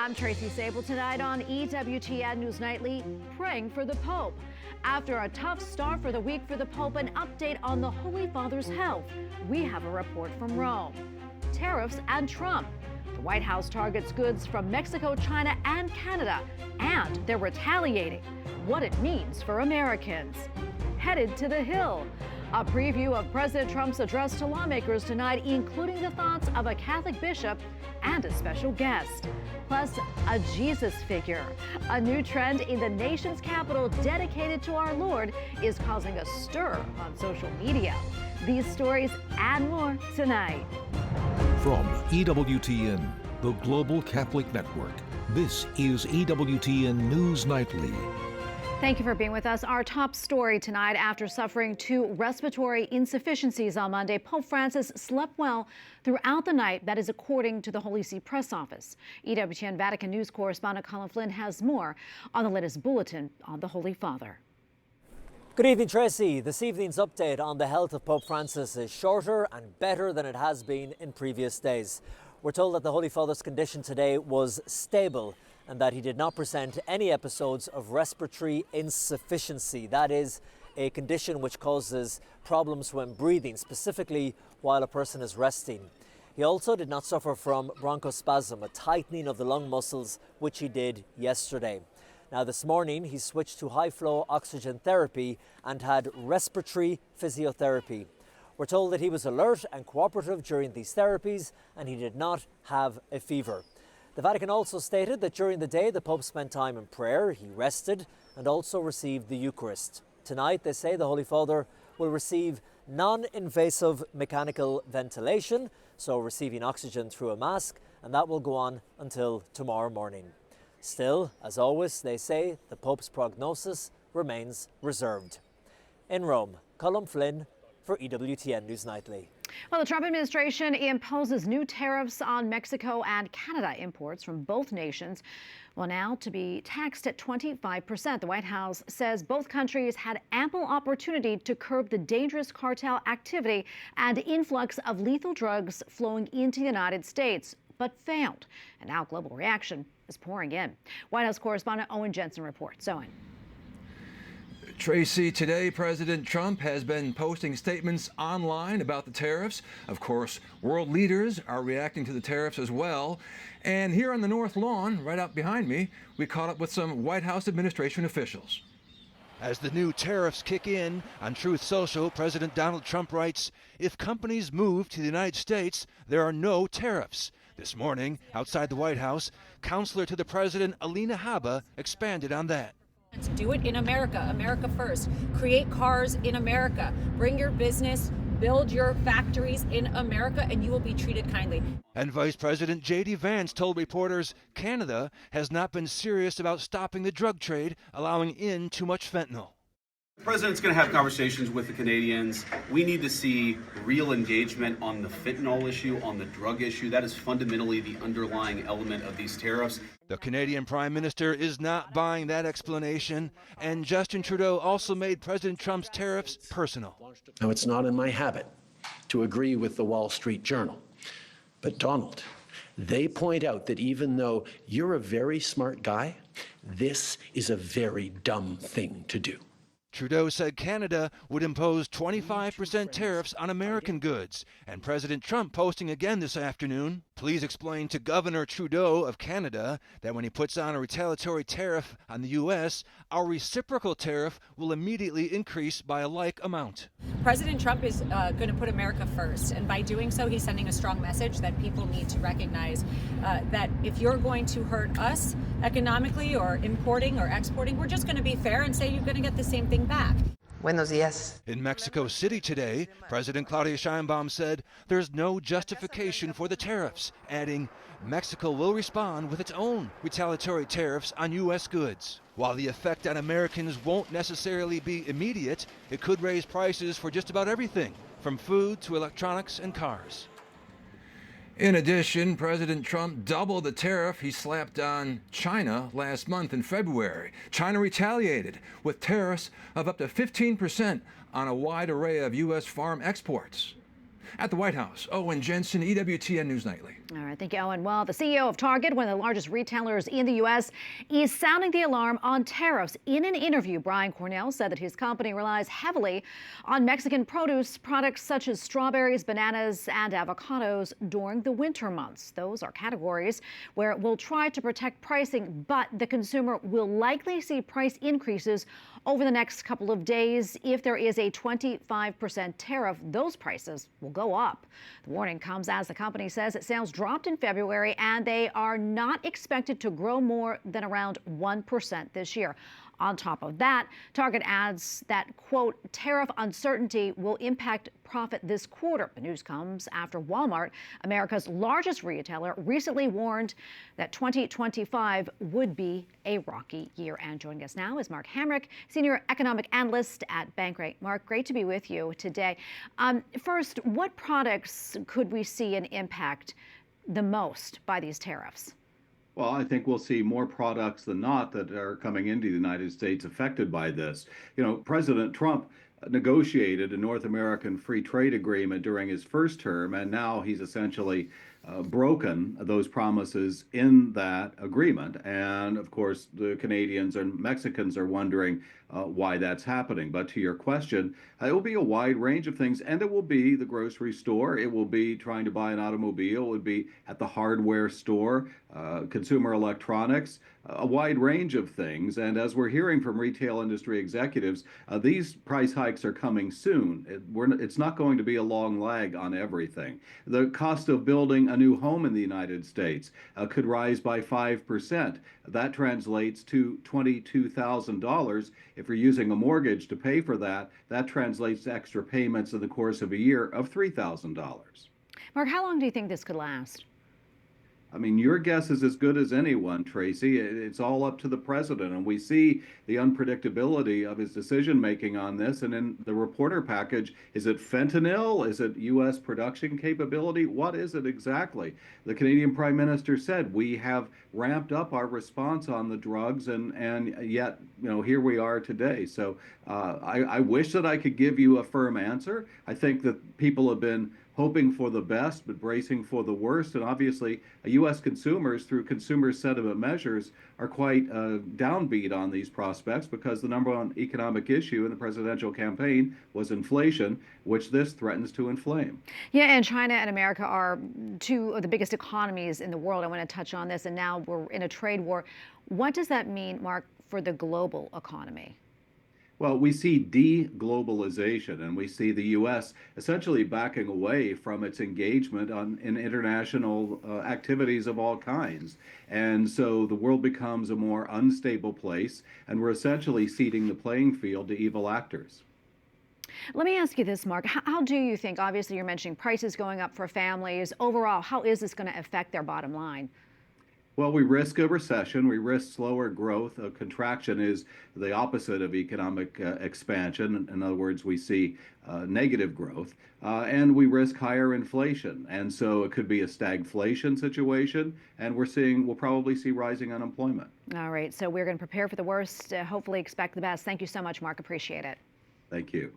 I'm Tracy Sabol. Tonight on EWTN News Nightly, praying for the Pope. After a tough start for the week for the Pope, an update on the Holy Father's health. We have a report from Rome. Tariffs and Trump. The White House targets goods from Mexico, China, and Canada, and they're retaliating. What it means for Americans. Headed to the Hill. A preview of President Trump's address to lawmakers tonight, including the thoughts of a Catholic bishop and a special guest. Plus, a Jesus figure. A new trend in the nation's capital dedicated to our Lord is causing a stir on social media. These stories and more tonight. From EWTN, the Global Catholic Network, this is EWTN News Nightly. Thank you for being with us. Our top story tonight: after suffering 2 respiratory insufficiencies on Monday, Pope Francis slept well throughout the night. That is according to the Holy See press office. EWTN Vatican News correspondent Colin Flynn has more on the latest bulletin on the Holy Father. Good evening, Tracy. This evening's update on the health of Pope Francis is shorter and better than it has been in previous days. We're told that the Holy Father's condition today was stable and that he did not present any episodes of respiratory insufficiency. That is a condition which causes problems when breathing, specifically while a person is resting. He also did not suffer from bronchospasm, a tightening of the lung muscles, which he did yesterday. Now, this morning, he switched to high-flow oxygen therapy and had respiratory physiotherapy. We're told that he was alert and cooperative during these therapies and he did not have a fever. The Vatican also stated that during the day, the Pope spent time in prayer, he rested and also received the Eucharist. Tonight, they say the Holy Father will receive non-invasive mechanical ventilation, so receiving oxygen through a mask, and that will go on until tomorrow morning. Still, as always, they say the Pope's prognosis remains reserved. In Rome, Colin Flynn for EWTN News Nightly. Well, the Trump administration imposes new tariffs on Mexico and Canada imports from both nations. Well, now to be taxed at 25%. The White House says both countries had ample opportunity to curb the dangerous cartel activity and influx of lethal drugs flowing into the United States, but failed. And now global reaction is pouring in. White House correspondent Owen Jensen reports. Owen. Tracy, today President Trump has been posting statements online about the tariffs. Of course, world leaders are reacting to the tariffs as well. And here on the North Lawn, right out behind me, we caught up with some White House administration officials. As the new tariffs kick in, on Truth Social, President Donald Trump writes, "If companies move to the United States, there are no tariffs." This morning, outside the White House, counselor to the president, Alina Habba, expanded on that. Do it in America, America first. Create cars in America. Bring your business, build your factories in America, and you will be treated kindly. And Vice President J.D. Vance told reporters Canada has not been serious about stopping the drug trade, allowing in too much fentanyl. The president's going to have conversations with the Canadians. We need to see real engagement on the fentanyl issue, on the drug issue. That is fundamentally the underlying element of these tariffs. The Canadian Prime Minister is not buying that explanation, and Justin Trudeau also made President Trump's tariffs personal. Now, it's not in my habit to agree with the Wall Street Journal, but Donald, they point out that even though you're a very smart guy, this is a very dumb thing to do. Trudeau said Canada would impose 25% tariffs on American goods, and President Trump posting again this afternoon, "Please explain to Governor Trudeau of Canada that when he puts on a retaliatory tariff on the U.S., our reciprocal tariff will immediately increase by a like amount." President Trump is going to put America first, and by doing so, he's sending a strong message that people need to recognize that if you're going to hurt us economically or importing or exporting, we're just going to be fair and say you're going to get the same thing back. Buenos días. In Mexico City today, President Claudia Sheinbaum said there's no justification for the tariffs, adding, Mexico will respond with its own retaliatory tariffs on U.S. goods. While the effect on Americans won't necessarily be immediate, it could raise prices for just about everything, from food to electronics and cars. In addition, President Trump doubled the tariff he slapped on China last month in February. China retaliated with tariffs of up to 15% on a wide array of U.S. farm exports. At the White House, Owen Jensen, EWTN News Nightly. All right, thank you, Owen. Well, the CEO of Target, one of the largest retailers in the U.S., is sounding the alarm on tariffs. In an interview, Brian Cornell said that his company relies heavily on Mexican produce products such as strawberries, bananas, and avocados during the winter months. Those are categories where it will try to protect pricing, but the consumer will likely see price increases over the next couple of days. If there is a 25% tariff, those prices will go up. The warning comes as the company says that sales dropped in February and they are not expected to grow more than around 1% this year. On top of that, Target adds that, quote, tariff uncertainty will impact profit this quarter. The news comes after Walmart, America's largest retailer, recently warned that 2025 would be a rocky year. And joining us now is Mark Hamrick, Senior Economic Analyst at Bankrate. Mark, great to be with you today. First, what products could we see an impact the most by these tariffs? Well, I think we'll see more products than not that are coming into the United States affected by this. You know, President Trump negotiated a North American free trade agreement during his first term, and now he's essentially broken those promises in that agreement. And of course, the Canadians and Mexicans are wondering why that's happening. But to your question, it will be a wide range of things, and it will be the grocery store. It will be trying to buy an automobile. It would be at the hardware store, consumer electronics, a wide range of things. And as we're hearing from retail industry executives, these price hikes are coming soon. It's not going to be a long lag on everything. The cost of building a new home in the United States could rise by 5%. That translates to $22,000. If you're using a mortgage to pay for that, that translates to extra payments in the course of a year of $3,000. Mark, how long do you think this could last? I mean, your guess is as good as anyone, Tracy. It's all up to the president, and we see the unpredictability of his decision-making on this. And in the reporter package, is it fentanyl? Is it U.S. production capability? What is it exactly? The Canadian Prime Minister said, we have ramped up our response on the drugs, and yet, you know, here we are today. So I wish that I could give you a firm answer. I think that people have been hoping for the best, but bracing for the worst. And obviously, U.S. consumers, through consumer sentiment measures, are quite downbeat on these prospects because the number one economic issue in the presidential campaign was inflation, which this threatens to inflame. Yeah, and China and America are two of the biggest economies in the world. I want to touch on this, and now we're in a trade war. What does that mean, Mark, for the global economy? Well, we see de-globalization, and we see the U.S. essentially backing away from its engagement in international activities of all kinds. And so the world becomes a more unstable place, and we're essentially ceding the playing field to evil actors. Let me ask you this, Mark. How do you think, obviously you're mentioning prices going up for families, overall, how is this going to affect their bottom line? Well, we risk a recession. We risk slower growth. A contraction is the opposite of economic expansion. In other words, we see negative growth, and we risk higher inflation. And so it could be a stagflation situation, and we'll probably see rising unemployment. All right, so we're going to prepare for the worst, hopefully expect the best. Thank you so much, Mark. Appreciate it. Thank you.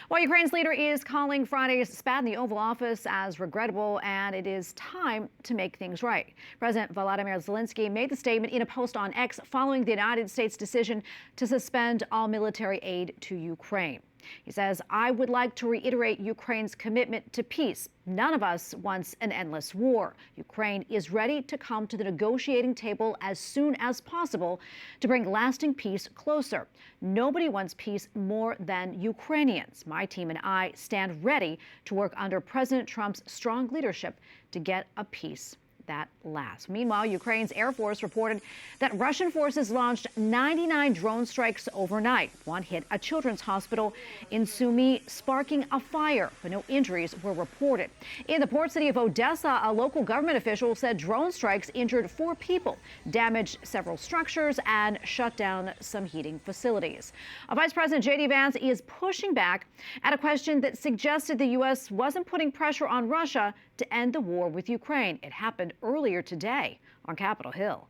Well, Ukraine's leader is calling Friday's spat in the Oval Office as regrettable, and it is time to make things right. President Volodymyr Zelensky made the statement in a post on X following the United States' decision to suspend all military aid to Ukraine. He says, I would like to reiterate Ukraine's commitment to peace. None of us wants an endless war. Ukraine is ready to come to the negotiating table as soon as possible to bring lasting peace closer. Nobody wants peace more than Ukrainians. My team and I stand ready to work under President Trump's strong leadership to get a peace that lasts. Meanwhile, Ukraine's Air Force reported that Russian forces launched 99 drone strikes overnight. One hit a children's hospital in Sumy, sparking a fire, but no injuries were reported. In the port city of Odessa, a local government official said drone strikes injured 4 people, damaged several structures, and shut down some heating facilities. Vice President J.D. Vance is pushing back at a question that suggested the U.S. wasn't putting pressure on Russia to end the war with Ukraine. It happened earlier today on Capitol Hill.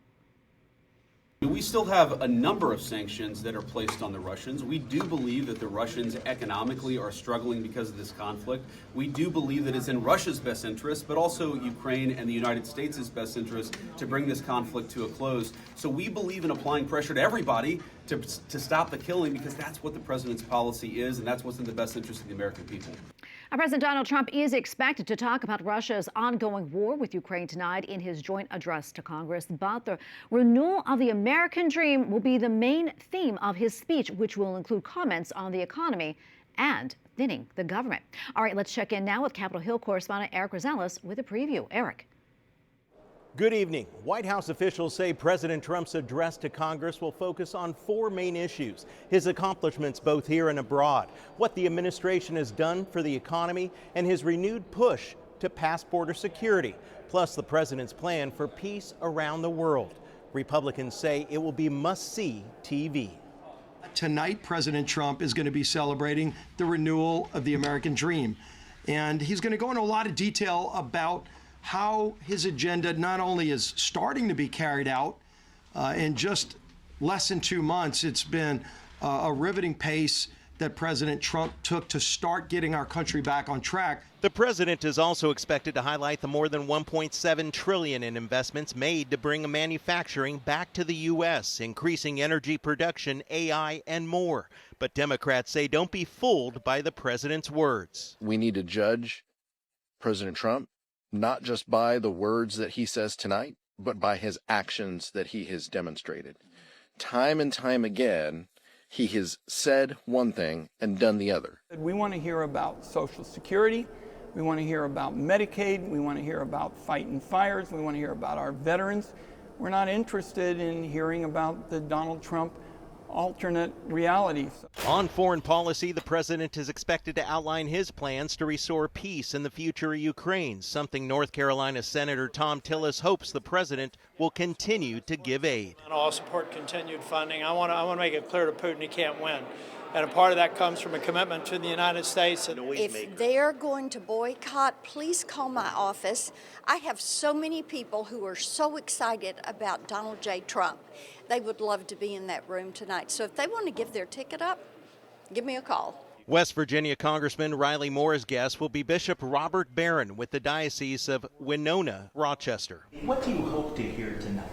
We still have a number of sanctions that are placed on the Russians. We do believe that the Russians economically are struggling because of this conflict. We do believe that it's in Russia's best interest, but also Ukraine and the United States' best interest to bring this conflict to a close. So we believe in applying pressure to everybody to stop the killing, because that's what the president's policy is, and that's what's in the best interest of the American people. President Donald Trump is expected to talk about Russia's ongoing war with Ukraine tonight in his joint address to Congress. But the renewal of the American dream will be the main theme of his speech, which will include comments on the economy and thinning the government. All right, let's check in now with Capitol Hill correspondent Eric Rosales with a preview. Eric. Good evening. White House officials say President Trump's address to Congress will focus on 4 main issues: his accomplishments both here and abroad, what the administration has done for the economy, and his renewed push to pass border security, plus the president's plan for peace around the world. Republicans say it will be must-see TV. Tonight, President Trump is going to be celebrating the renewal of the American dream. And he's going to go into a lot of detail about how his agenda not only is starting to be carried out in just less than 2 months. It's been a riveting pace that President Trump took to start getting our country back on track. The president is also expected to highlight the more than $1.7 trillion in investments made to bring manufacturing back to the U.S., increasing energy production, AI, and more. But Democrats say don't be fooled by the president's words. We need to judge President Trump not just by the words that he says tonight, but by his actions that he has demonstrated. Time and time again, he has said one thing and done the other. We want to hear about Social Security. We want to hear about Medicaid. We want to hear about fighting fires. We want to hear about our veterans. We're not interested in hearing about the Donald Trump alternate realities. On foreign policy, the president is expected to outline his plans to restore peace in the future of Ukraine, something North Carolina Senator Tom Tillis hopes the president will continue to give aid. I'll support continued funding. I want to make it clear to Putin he can't win. And a part of that comes from a commitment to the United States. If they're going to boycott, please call my office. I have so many people who are so excited about Donald J. Trump. They would love to be in that room tonight. So if they want to give their ticket up, give me a call. West Virginia Congressman Riley Moore's guest will be Bishop Robert Barron with the Diocese of Winona, Rochester. What do you hope to hear tonight?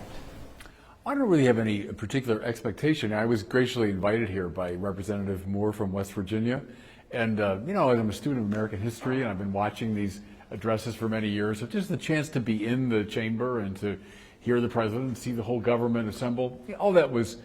I don't really have any particular expectation. I was graciously invited here by Representative Moore from West Virginia. And, you know, I'm a student of American history, and I've been watching these addresses for many years. So just the chance to be in the chamber and to hear the president, see the whole government assemble, all that was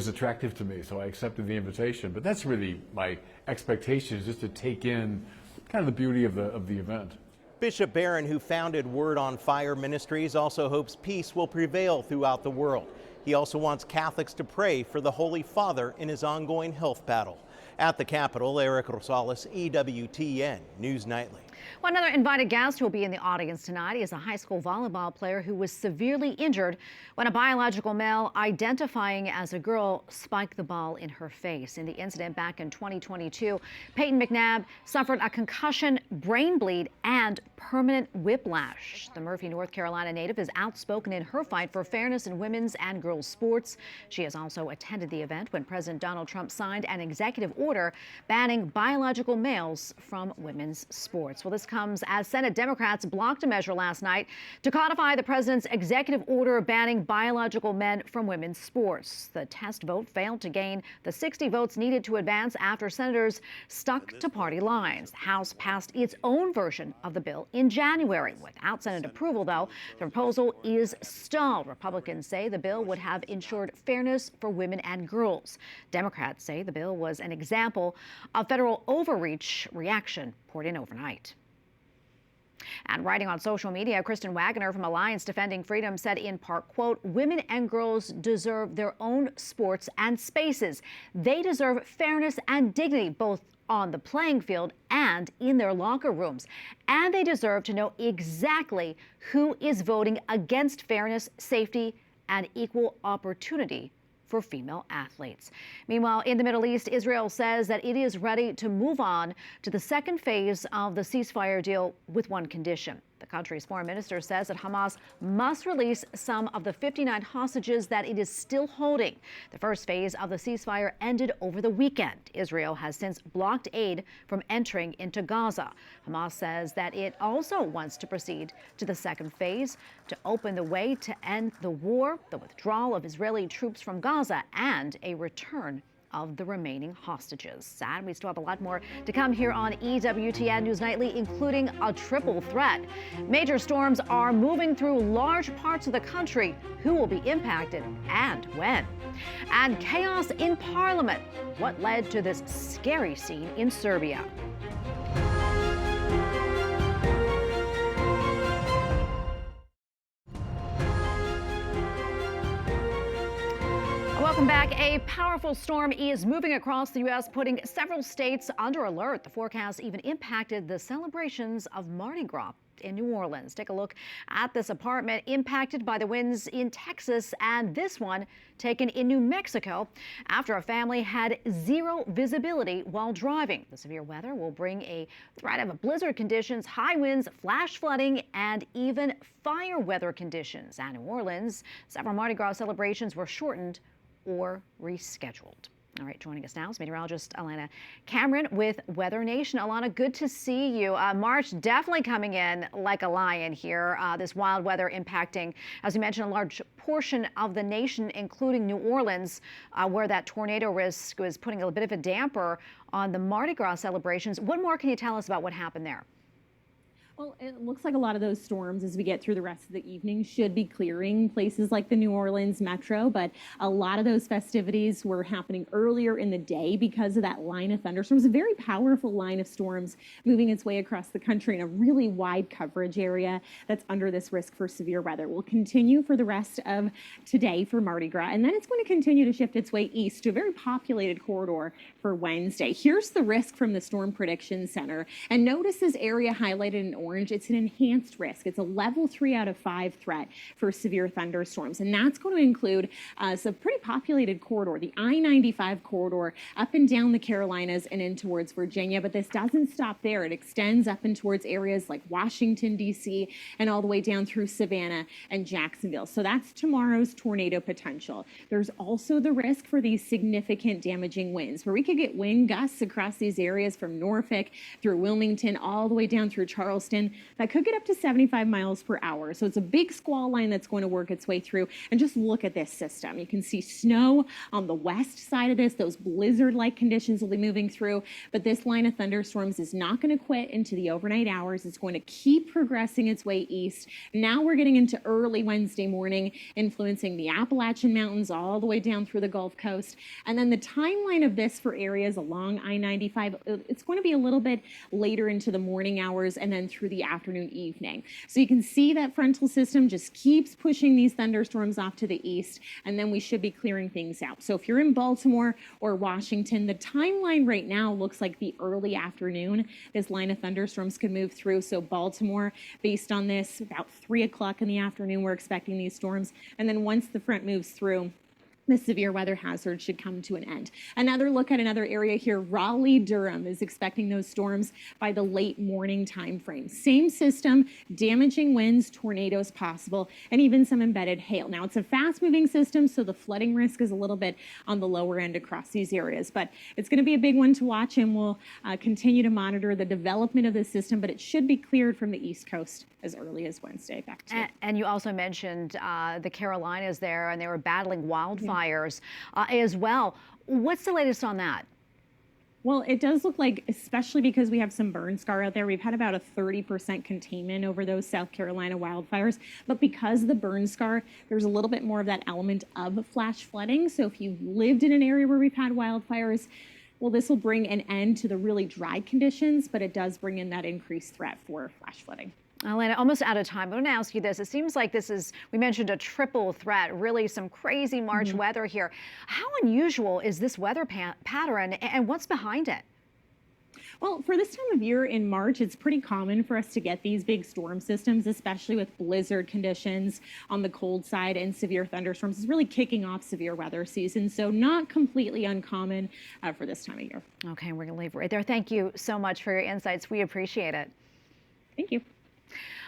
attractive to me. So I accepted the invitation. But that's really my expectation, is just to take in kind of the beauty of the event. Bishop Barron, who founded Word on Fire Ministries, also hopes peace will prevail throughout the world. He also wants Catholics to pray for the Holy Father in his ongoing health battle. At the Capitol, Eric Rosales, EWTN News Nightly. One other invited guest who will be in the audience tonight is a high school volleyball player who was severely injured when a biological male identifying as a girl spiked the ball in her face. In the incident back in 2022, Peyton McNabb suffered a concussion, brain bleed, and permanent whiplash. The Murphy, North Carolina native is outspoken in her fight for fairness in women's and girls' sports. She has also attended the event when President Donald Trump signed an executive order banning biological males from women's sports. Well, this comes as Senate Democrats blocked a measure last night to codify the president's executive order banning biological men from women's sports. The test vote failed to gain the 60 votes needed to advance after senators stuck to party lines. The House passed its own version of the bill in January. Without Senate approval, though, the proposal is stalled. Republicans say the bill would have ensured fairness for women and girls. Democrats say the bill was an example of federal overreach. Reaction poured in overnight. And writing on social media, Kristen Wagner from Alliance Defending Freedom said in part, quote, "Women and girls deserve their own sports and spaces. They deserve fairness and dignity, both on the playing field and in their locker rooms. And they deserve to know exactly who is voting against fairness, safety, and equal opportunity for female athletes." Meanwhile, in the Middle East, Israel says that it is ready to move on to the second phase of the ceasefire deal with one condition. The country's foreign minister says that Hamas must release some of the 59 hostages that it is still holding. The first phase of the ceasefire ended over the weekend. Israel has since blocked aid from entering into Gaza. Hamas says that it also wants to proceed to the second phase to open the way to end the war, the withdrawal of Israeli troops from Gaza, and a return of the remaining hostages. Sad, we still have a lot more to come here on EWTN News Nightly, including a triple threat. Major storms are moving through large parts of the country. Who will be impacted and when? And chaos in Parliament. What led to this scary scene in Serbia? Welcome back. A powerful storm is moving across the U.S., putting several states under alert. The forecast even impacted the celebrations of Mardi Gras in New Orleans. Take a look at this apartment impacted by the winds in Texas, and this one taken in New Mexico after a family had zero visibility while driving. The severe weather will bring a threat of blizzard conditions, high winds, flash flooding, and even fire weather conditions. At New Orleans, several Mardi Gras celebrations were shortened or rescheduled. All right, joining us now is meteorologist Alana Cameron with Weather Nation. Alana, good to see you. March definitely coming in like a lion here. This wild weather impacting, as you mentioned, a large portion of the nation, including New Orleans, where that tornado risk was putting a bit of a damper on the Mardi Gras celebrations. What more can you tell us about what happened there? Well, it looks like a lot of those storms as we get through the rest of the evening should be clearing places like the New Orleans metro, but a lot of those festivities were happening earlier in the day because of that line of thunderstorms, a very powerful line of storms moving its way across the country in a really wide coverage area that's under this risk for severe weather. Will continue for the rest of today for Mardi Gras, and then it's going to continue to shift its way east to a very populated corridor for Wednesday. Here's the risk from the Storm Prediction Center, and notice this area highlighted in orange. It's an enhanced risk. It's a level 3 out of 5 threat for severe thunderstorms, and that's going to include some pretty populated corridor, the I-95 corridor up and down the Carolinas and in towards Virginia. But this doesn't stop there. It extends up and towards areas like Washington, D.C., and all the way down through Savannah and Jacksonville. So that's tomorrow's tornado potential. There's also the risk for these significant damaging winds, where we could get wind gusts across these areas from Norfolk through Wilmington all the way down through Charleston. That could get up to 75 miles per hour. So it's a big squall line that's going to work its way through. And just look at this system. You can see snow on the west side of this. Those blizzard-like conditions will be moving through. But this line of thunderstorms is not going to quit into the overnight hours. It's going to keep progressing its way east. Now we're getting into early Wednesday morning, influencing the Appalachian Mountains all the way down through the Gulf Coast. And then the timeline of this for areas along I-95, it's going to be a little bit later into the morning hours and then through the afternoon, evening. So you can see that frontal system just keeps pushing these thunderstorms off to the east, and then we should be clearing things out. So if you're in Baltimore or Washington, the timeline right now looks like the early afternoon. This line of thunderstorms could move through. So Baltimore, based on this, about 3 o'clock in the afternoon, we're expecting these storms. And then once the front moves through, the severe weather hazard should come to an end. Another look at another area here, Raleigh-Durham is expecting those storms by the late morning time frame. Same system, damaging winds, tornadoes possible, and even some embedded hail. Now, it's a fast-moving system, so the flooding risk is a little bit on the lower end across these areas, but it's going to be a big one to watch, and we'll continue to monitor the development of the system, but it should be cleared from the East Coast as early as Wednesday. Back to you. And you also mentioned the Carolinas there, and they were battling wildfires as well. What's the latest on that? Well, it does look like, especially because we have some burn scar out there, we've had about a 30% containment over those South Carolina wildfires. But because of the burn scar, there's a little bit more of that element of flash flooding. So if you've lived in an area where we've had wildfires, well, this will bring an end to the really dry conditions, but it does bring in that increased threat for flash flooding. Alana, almost out of time. I want to ask you this. It seems like this is, we mentioned a triple threat, really some crazy March weather here. How unusual is this weather pattern, and what's behind it? Well, for this time of year in March, it's pretty common for us to get these big storm systems, especially with blizzard conditions on the cold side and severe thunderstorms. It's really kicking off severe weather season, so not completely uncommon for this time of year. Okay, we're going to leave it right there. Thank you so much for your insights. We appreciate it. Thank you.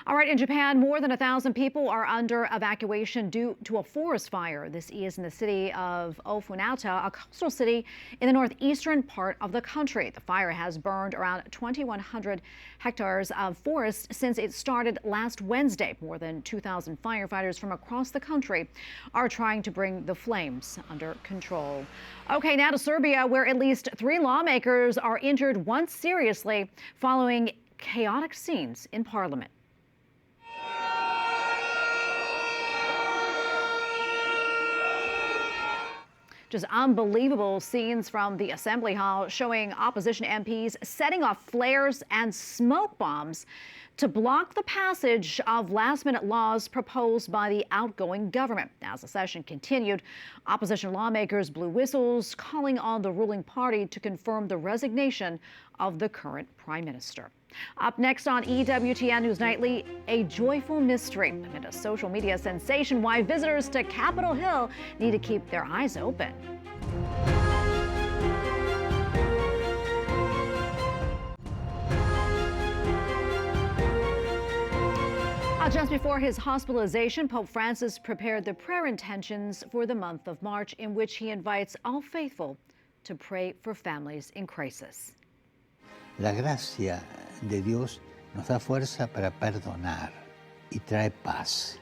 All right, in Japan, more than 1,000 people are under evacuation due to a forest fire. This is in the city of Ofunata, a coastal city in the northeastern part of the country. The fire has burned around 2,100 hectares of forest since it started last Wednesday. More than 2,000 firefighters from across the country are trying to bring the flames under control. Okay, now to Serbia, where at least 3 lawmakers are injured, one seriously, following chaotic scenes in Parliament. Just unbelievable scenes from the Assembly Hall showing opposition MPs setting off flares and smoke bombs to block the passage of last-minute laws proposed by the outgoing government. As the session continued, opposition lawmakers blew whistles, calling on the ruling party to confirm the resignation of the current prime minister. Up next on EWTN News Nightly, a joyful mystery amid a social media sensation, why visitors to Capitol Hill need to keep their eyes open. Just before his hospitalization, Pope Francis prepared the prayer intentions for the month of March, in which he invites all faithful to pray for families in crisis. La gracia de Dios nos da fuerza para perdonar y trae paz.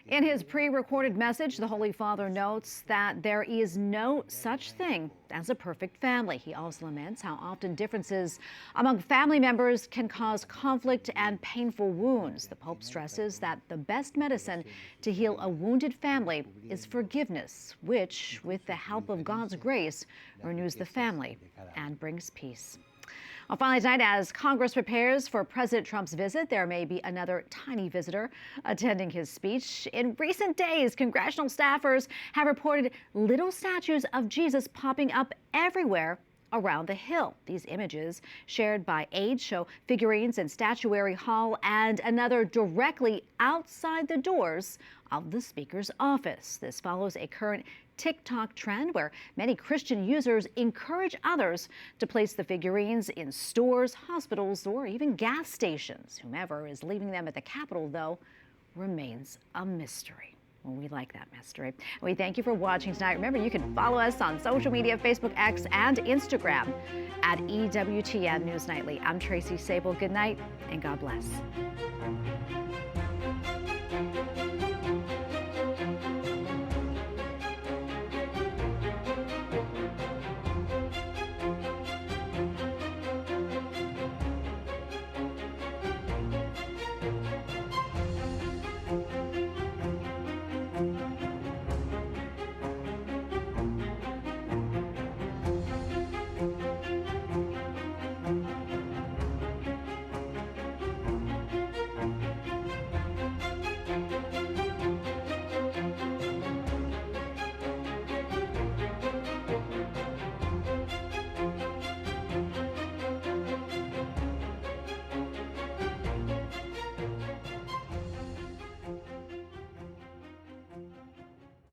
In his pre-recorded message, the Holy Father notes that there is no such thing as a perfect family. He also laments how often differences among family members can cause conflict and painful wounds. The Pope stresses that the best medicine to heal a wounded family is forgiveness, which, with the help of God's grace, renews the family and brings peace. Well, finally tonight, as Congress prepares for President Trump's visit, there may be another tiny visitor attending his speech. In recent days, congressional staffers have reported little statues of Jesus popping up everywhere around the Hill. These images shared by aides show figurines in Statuary Hall and another directly outside the doors of the Speaker's office. This follows a current TikTok trend where many Christian users encourage others to place the figurines in stores, hospitals, or even gas stations. Whomever is leaving them at the Capitol, though, remains a mystery. Well, we like that mystery. We thank you for watching tonight. Remember, you can follow us on social media, Facebook, X, and Instagram at EWTN News Nightly. I'm Tracy Sabol. Good night, and God bless.